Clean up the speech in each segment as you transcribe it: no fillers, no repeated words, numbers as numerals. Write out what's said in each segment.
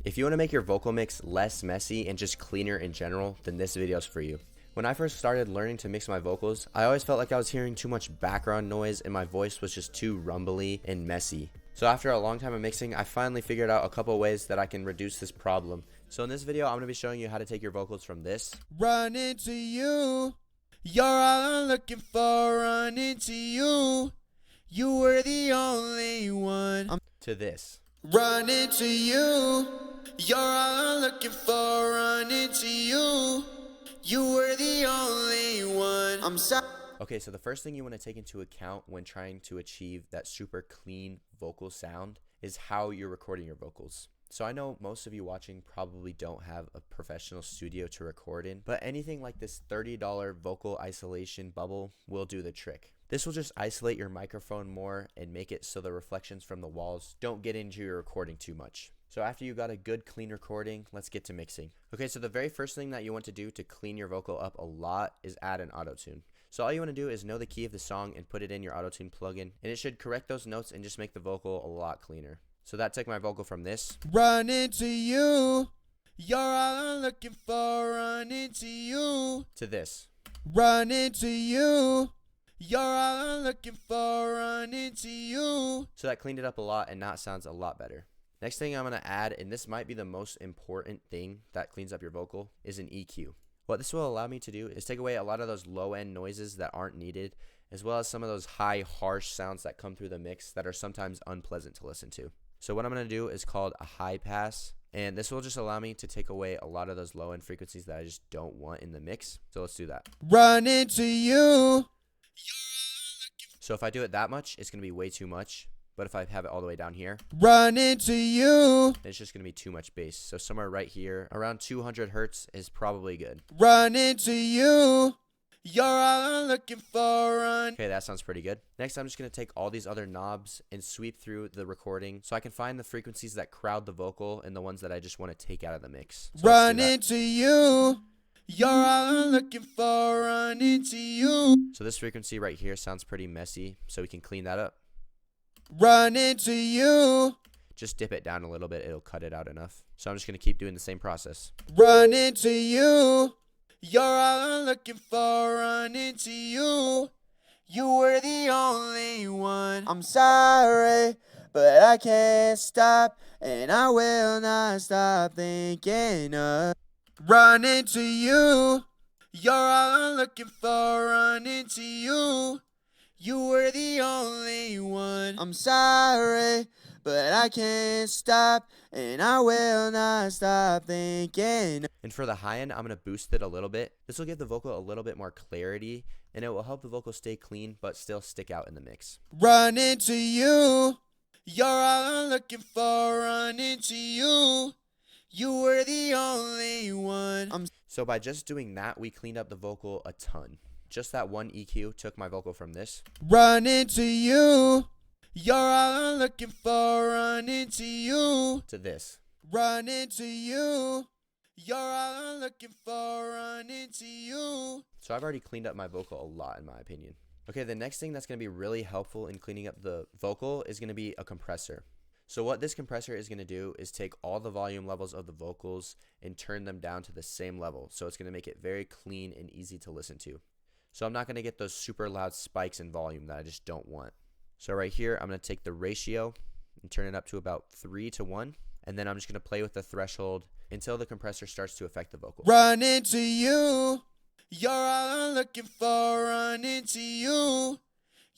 If you want to make your vocal mix less messy and just cleaner in general, then this video is for you. When I first started learning to mix my vocals, I always felt like I was hearing too much background noise and my voice was just too rumbly and messy. So after a long time of mixing, I finally figured out a couple ways that I can reduce this problem. So in this video, I'm going to be showing you how to take your vocals from this. Run into you, you're all I'm looking for, run into you, you were the only one. To this. Run into you, you're all I'm looking for, run into you, you were the only one. I'm sorry. Okay, so the first thing you want to take into account when trying to achieve that super clean vocal sound is how you're recording your vocals. So I know most of you watching probably don't have a professional studio to record in, but anything like this $30 vocal isolation bubble will do the trick. This will just isolate your microphone more and make it so the reflections from the walls don't get into your recording too much. So after you got a good clean recording, let's get to mixing. Okay, so the very first thing that you want to do to clean your vocal up a lot is add an auto-tune. So all you want to do is know the key of the song and put it in your auto-tune plugin, and it should correct those notes and just make the vocal a lot cleaner. So that took my vocal from this. Run into you, you're all I'm looking for, run into you, To this. run into you, you're all I'm looking for, run into you. So that cleaned it up a lot and now it sounds a lot better. Next thing I'm going to add, and this might be the most important thing that cleans up your vocal, is an EQ. What this will allow me to do is take away a lot of those low-end noises that aren't needed, as well as some of those high, harsh sounds that come through the mix that are sometimes unpleasant to listen to. So what I'm going to do is called a high pass, and this will just allow me to take away a lot of those low-end frequencies that I just don't want in the mix. So let's do that. Run into you. So if I do it that much, it's going to be way too much. But if I have it all the way down here, Run into you. it's just going to be too much bass. So somewhere right here, around 200 hertz is probably good. Run into you. You're all I'm looking for, run. Okay, that sounds pretty good. Next, I'm just going to take all these other knobs and sweep through the recording so I can find the frequencies that crowd the vocal and the ones that I just want to take out of the mix. So Run into you. You're all I'm looking for, run into you. So this frequency right here sounds pretty messy, so we can clean that up. Run into you. Just dip it down a little bit, it'll cut it out enough. So I'm just going to keep doing the same process. Run into you. You're all I'm looking for, run into you. You were the only one. I'm sorry, but I can't stop, and I will not stop thinking of. Run into you. You're all I'm looking for, run into you. You were the only one. I'm sorry, but I can't stop, and I will not stop thinking. And for the high end, I'm going to boost it a little bit. This will give the vocal a little bit more clarity, and it will help the vocal stay clean but still stick out in the mix. Run into you. You're all I'm looking for, run into you. You were the only one. So by just doing that, we cleaned up the vocal a ton. Just that one EQ took my vocal from this. Run into you. You're all I'm looking for, run into you. To this. Run into you. You're all I'm looking for, run into you. So I've already cleaned up my vocal a lot in my opinion. Okay, the next thing that's going to be really helpful in cleaning up the vocal is going to be a compressor. So what this compressor is going to do is take all the volume levels of the vocals and turn them down to the same level. So it's going to make it very clean and easy to listen to. So I'm not going to get those super loud spikes in volume that I just don't want. So right here, I'm going to take the ratio and turn it up to about 3:1. And then I'm just going to play with the threshold until the compressor starts to affect the vocal. Run into you. You're all I'm looking for, run into you.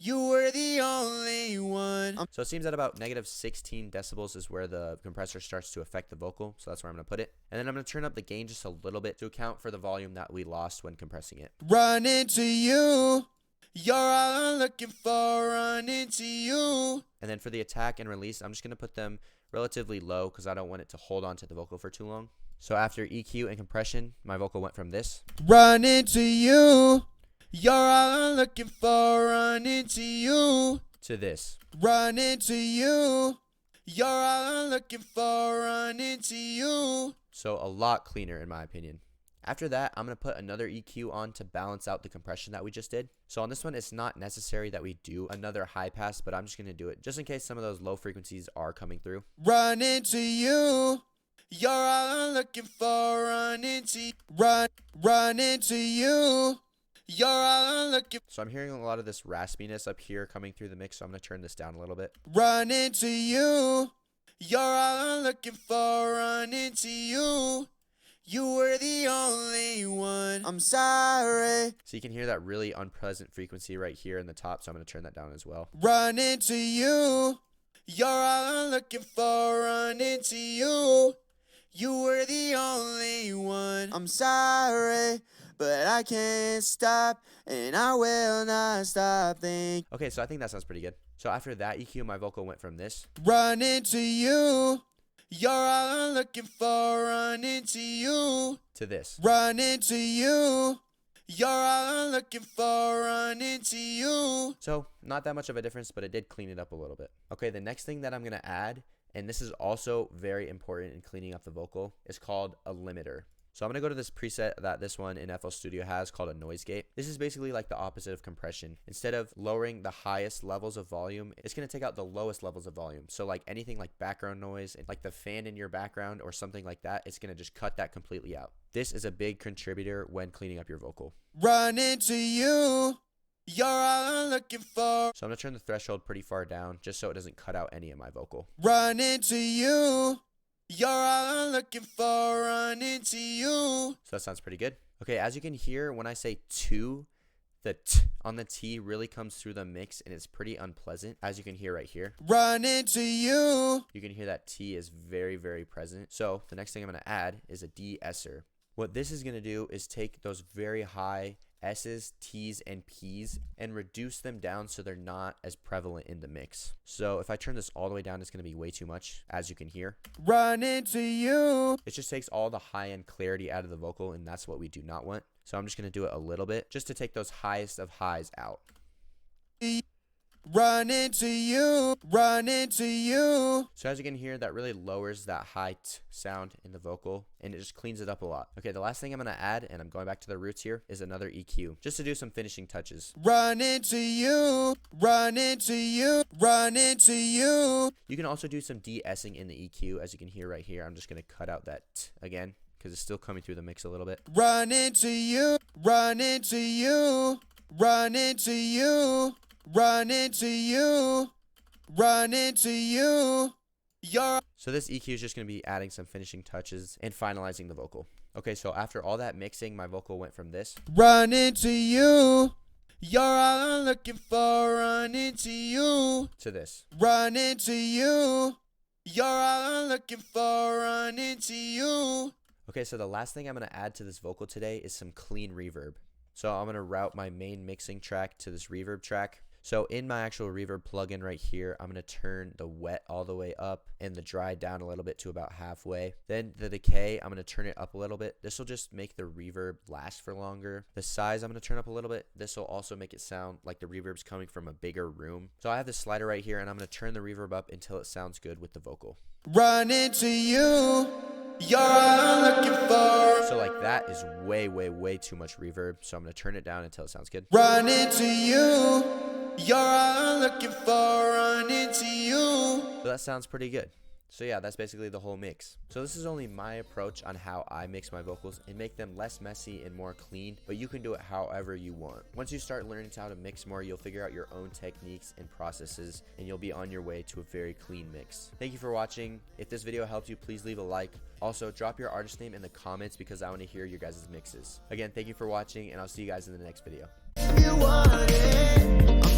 You were the only one. So it seems that about -16 decibels is where the compressor starts to affect the vocal. So that's where I'm going to put it. And then I'm going to turn up the gain just a little bit to account for the volume that we lost when compressing it. Run into you. You're all I'm looking for, run into you. And then for the attack and release, I'm just going to put them relatively low because I don't want it to hold on to the vocal for too long. So after EQ and compression, my vocal went from this. Run into you. You're all I'm looking for, run into you. To this. Run into you. You're all I'm looking for, run into you. So a lot cleaner in my opinion. After that, I'm going to put another EQ on to balance out the compression that we just did. So on this one, it's not necessary that we do another high pass, but I'm just going to do it just in case some of those low frequencies are coming through. Run into you. You're all I'm looking for, run into you. You're all I'm looking. So I'm hearing a lot of this raspiness up here coming through the mix, so I'm going to turn this down a little bit. Run into you. You're all I'm looking for, run into you. You were the only one. I'm sorry. So you can hear that really unpleasant frequency right here in the top, so I'm going to turn that down as well. Run into you. You're all I'm looking for, run into you. You were the only one. I'm sorry, but I can't stop, and I will not stop thinking. Okay, so I think that sounds pretty good. So after that EQ, my vocal went from this. Run into you. You're all I'm looking for, run into you. To this. Run into you. You're all I'm looking for, run into you. So not that much of a difference, but it did clean it up a little bit. Okay, the next thing that I'm going to add, and this is also very important in cleaning up the vocal, is called a limiter. So I'm going to go to this preset that this one in FL Studio has called a noise gate. This is basically like the opposite of compression. Instead of lowering the highest levels of volume, it's going to take out the lowest levels of volume. So like anything like background noise, and like the fan in your background or something like that, it's going to just cut that completely out. This is a big contributor when cleaning up your vocal. Run into you. You're all I'm looking for. So I'm going to turn the threshold pretty far down just so it doesn't cut out any of my vocal. Run into you. You're all I'm looking for, run into you. So that sounds pretty good. Okay, as you can hear, when I say two, the t on the T really comes through the mix, and it's pretty unpleasant, as you can hear right here. Run into you. You can hear that T is very, very present. So the next thing I'm going to add is a de-esser. What this is going to do is take those very high S's, T's, and P's and reduce them down so they're not as prevalent in the mix. So if I turn this all the way down, it's going to be way too much, as you can hear. Run into you. It just takes all the high-end clarity out of the vocal, and that's what we do not want. So I'm just going to do it a little bit just to take those highest of highs out. Run into you. Run into you. So as you can hear, that really lowers that high t sound in the vocal, and it just cleans it up a lot. Okay, the last thing I'm going to add, and I'm going back to the roots here, is another EQ, just to do some finishing touches. Run into you. Run into you. Run into you. You can also do some de-essing in the EQ, as you can hear right here. I'm just going to cut out that t again, because it's still coming through the mix a little bit. Run into you. Run into you. Run into you. Run into you. Run into you. So this EQ is just going to be adding some finishing touches and finalizing the vocal. Okay, so after all that mixing, my vocal went from this. Run into you. You're all I'm looking for, run into you. To this. Run into you. You're all I'm looking for, run into you. Okay, so the last thing I'm going to add to this vocal today is some clean reverb. So I'm going to route my main mixing track to this reverb track. So in my actual reverb plugin right here, I'm going to turn the wet all the way up and the dry down a little bit to about halfway. Then the decay, I'm going to turn it up a little bit. This will just make the reverb last for longer. The size, I'm going to turn up a little bit. This will also make it sound like the reverb's coming from a bigger room. So I have this slider right here, and I'm going to turn the reverb up until it sounds good with the vocal. Run into you. You're all I'm looking for. So like that is way, way, way too much reverb. So I'm going to turn it down until it sounds good. Run into you. You're all I'm looking for, run into you. So that sounds pretty good. So yeah, that's basically the whole mix. So this is only my approach on how I mix my vocals and make them less messy and more clean, but you can do it however you want. Once you start learning how to mix more, you'll figure out your own techniques and processes, and you'll be on your way to a very clean mix. Thank you for watching. If this video helped you, please leave a like. Also, drop your artist name in the comments because I want to hear your guys' mixes. Again, thank you for watching, and I'll see you guys in the next video. You want it.